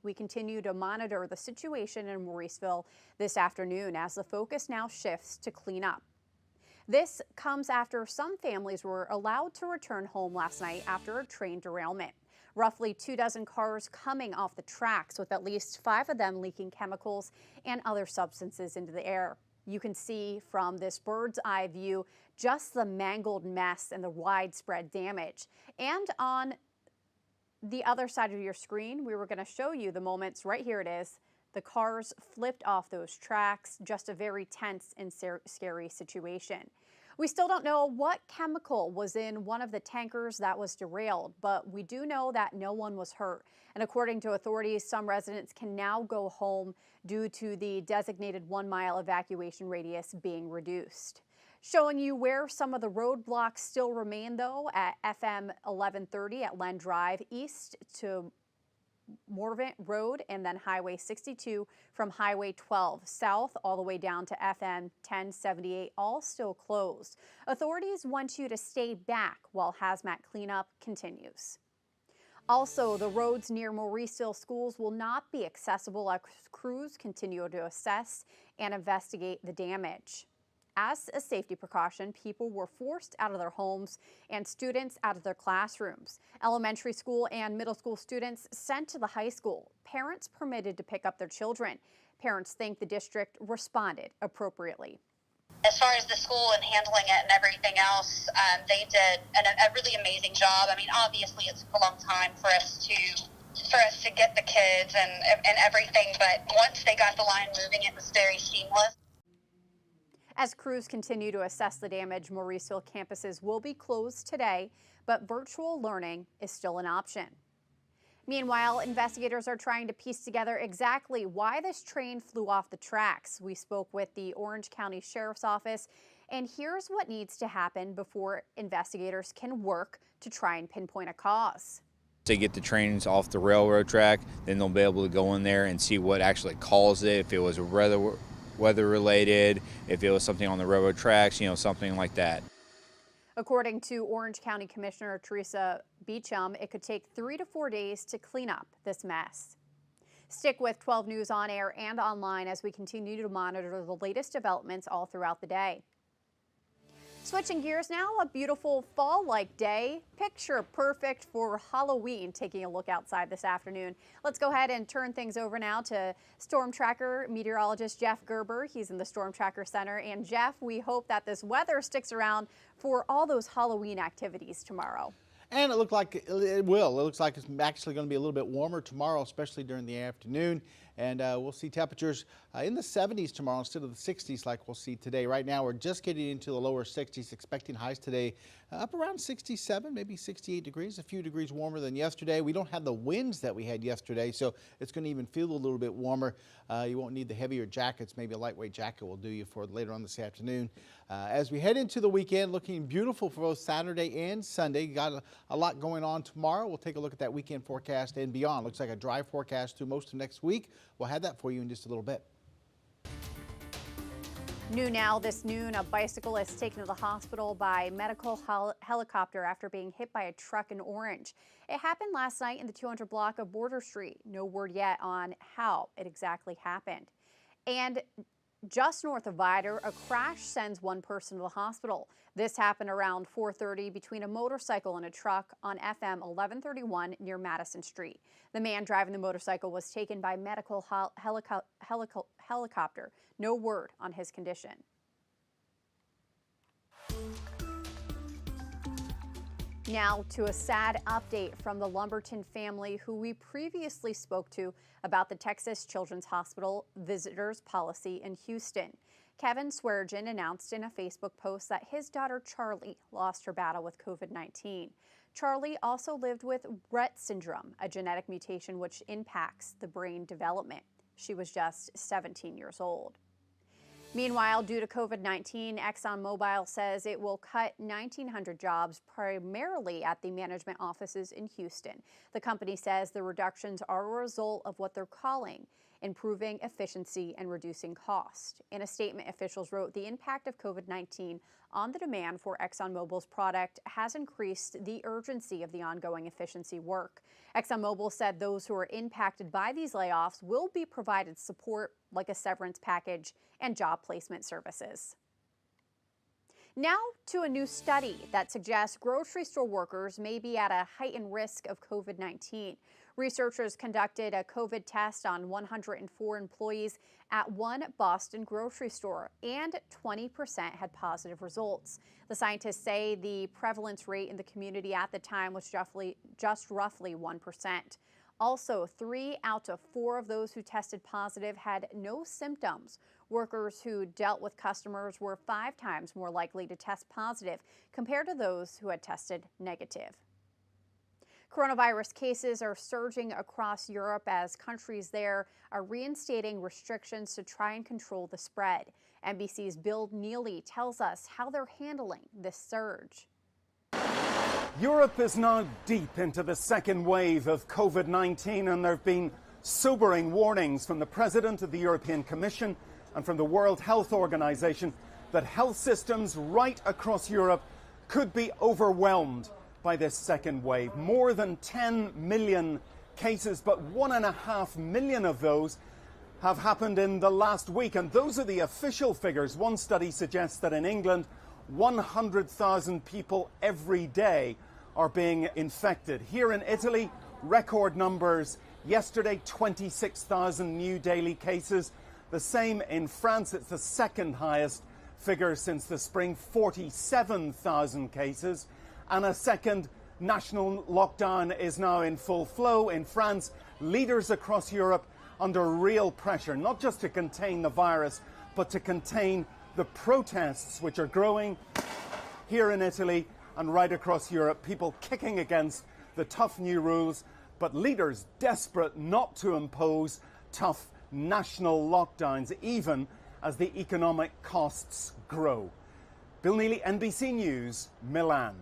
We continue to monitor the situation in Mauriceville this afternoon as the focus now shifts to cleanup. This comes after some families were allowed to return home last night after a train derailment. Roughly 24 cars coming off the tracks, with at least 5 of them leaking chemicals and other substances into the air. You can see from this bird's eye view just the mangled mess and the widespread damage. And on the other side of your screen, we were going to show you the moments. Right here it is. The cars flipped off those tracks. Just a very tense and scary situation. We still don't know what chemical was in one of the tankers that was derailed, but we do know that no one was hurt. And according to authorities, some residents can now go home due to the designated 1-mile evacuation radius being reduced. Showing you where some of the roadblocks still remain, though, at FM 1130 at Len Drive, east to Mauriceville Road, and then Highway 62 from Highway 12 south all the way down to FM 1078, all still closed. Authorities want you to stay back while hazmat cleanup continues. Also, the roads near Mauriceville schools will not be accessible as crews continue to assess and investigate the damage. As a safety precaution, people were forced out of their homes and students out of their classrooms. Elementary school and middle school students sent to the high school. Parents permitted to pick up their children. Parents think the district responded appropriately. As far as the school and handling it and everything else, they did a really amazing job. I mean, obviously it took a long time for us to get the kids and everything, but once they got the line moving, it was very seamless. As crews continue to assess the damage, Mauriceville campuses will be closed today, but virtual learning is still an option. Meanwhile, investigators are trying to piece together exactly why this train flew off the tracks. We spoke with the Orange County Sheriff's Office, and here's what needs to happen before investigators can work to try and pinpoint a cause. To get the trains off the railroad track, then they'll be able to go in there and see what actually caused it, if it was a weather related, if it was something on the railroad tracks, something like that. According to Orange County Commissioner Teresa Beecham, it could take 3 to 4 days to clean up this mess. Stick with 12 News on air and online as we continue to monitor the latest developments all throughout the day. Switching gears now, a beautiful fall-like day, picture perfect for Halloween. Taking a look outside this afternoon. Let's go ahead and turn things over now to Storm Tracker meteorologist Jeff Gerber. He's in the Storm Tracker Center. And Jeff, we hope that this weather sticks around for all those Halloween activities tomorrow. And it looks like it will. It looks like it's actually going to be a little bit warmer tomorrow, especially during the afternoon. And we'll see temperatures in the 70s tomorrow instead of the 60s like we'll see today. Right now, we're just getting into the lower 60s, expecting highs today up around 67, maybe 68 degrees, a few degrees warmer than yesterday. We don't have the winds that we had yesterday, so it's going to even feel a little bit warmer. You won't need the heavier jackets. Maybe a lightweight jacket will do you for later on this afternoon. As we head into the weekend, looking beautiful for both Saturday and Sunday. Got a lot going on tomorrow. We'll take a look at that weekend forecast and beyond. Looks like a dry forecast through most of next week. We'll have that for you in just a little bit. New now this noon, a bicyclist taken to the hospital by medical helicopter after being hit by a truck in Orange. It happened last night in the 200 block of Border Street. No word yet on how it exactly happened. And just north of Vidor, a crash sends one person to the hospital. This happened around 4:30 between a motorcycle and a truck on FM 1131 near Madison Street. The man driving the motorcycle was taken by medical helicopter. No word on his condition. Now to a sad update from the Lumberton family who we previously spoke to about the Texas Children's Hospital visitors policy in Houston. Kevin Swearengin announced in a Facebook post that his daughter Charlie lost her battle with COVID-19. Charlie also lived with Rett syndrome, a genetic mutation which impacts the brain development. She was just 17 years old. Meanwhile, due to COVID-19, ExxonMobil says it will cut 1,900 jobs, primarily at the management offices in Houston. The company says the reductions are a result of what they're calling improving efficiency and reducing cost. In a statement, officials wrote the impact of COVID-19 on the demand for ExxonMobil's product has increased the urgency of the ongoing efficiency work. ExxonMobil said those who are impacted by these layoffs will be provided support like a severance package and job placement services. Now to a new study that suggests grocery store workers may be at a heightened risk of COVID-19. Researchers conducted a COVID test on 104 employees at one Boston grocery store, and 20% had positive results. The scientists say the prevalence rate in the community at the time was just roughly 1%. Also, 3 out of 4 of those who tested positive had no symptoms. Workers who dealt with customers were 5 times more likely to test positive compared to those who had tested negative. Coronavirus cases are surging across Europe as countries there are reinstating restrictions to try and control the spread. NBC's Bill Neely tells us how they're handling this surge. Europe is now deep into the second wave of COVID-19, and there have been sobering warnings from the President of the European Commission and from the World Health Organization that health systems right across Europe could be overwhelmed by this second wave. More than 10 million cases, but 1.5 million of those have happened in the last week, and those are the official figures. One study suggests that in England, 100,000 people every day are being infected. Here in Italy, record numbers. Yesterday, 26,000 new daily cases. The same in France. It's the second highest figure since the spring, 47,000 cases. And a second national lockdown is now in full flow in France. Leaders across Europe under real pressure, not just to contain the virus, but to contain the protests which are growing here in Italy and right across Europe. People kicking against the tough new rules, but leaders desperate not to impose tough national lockdowns, even as the economic costs grow. Bill Neely, NBC News, Milan.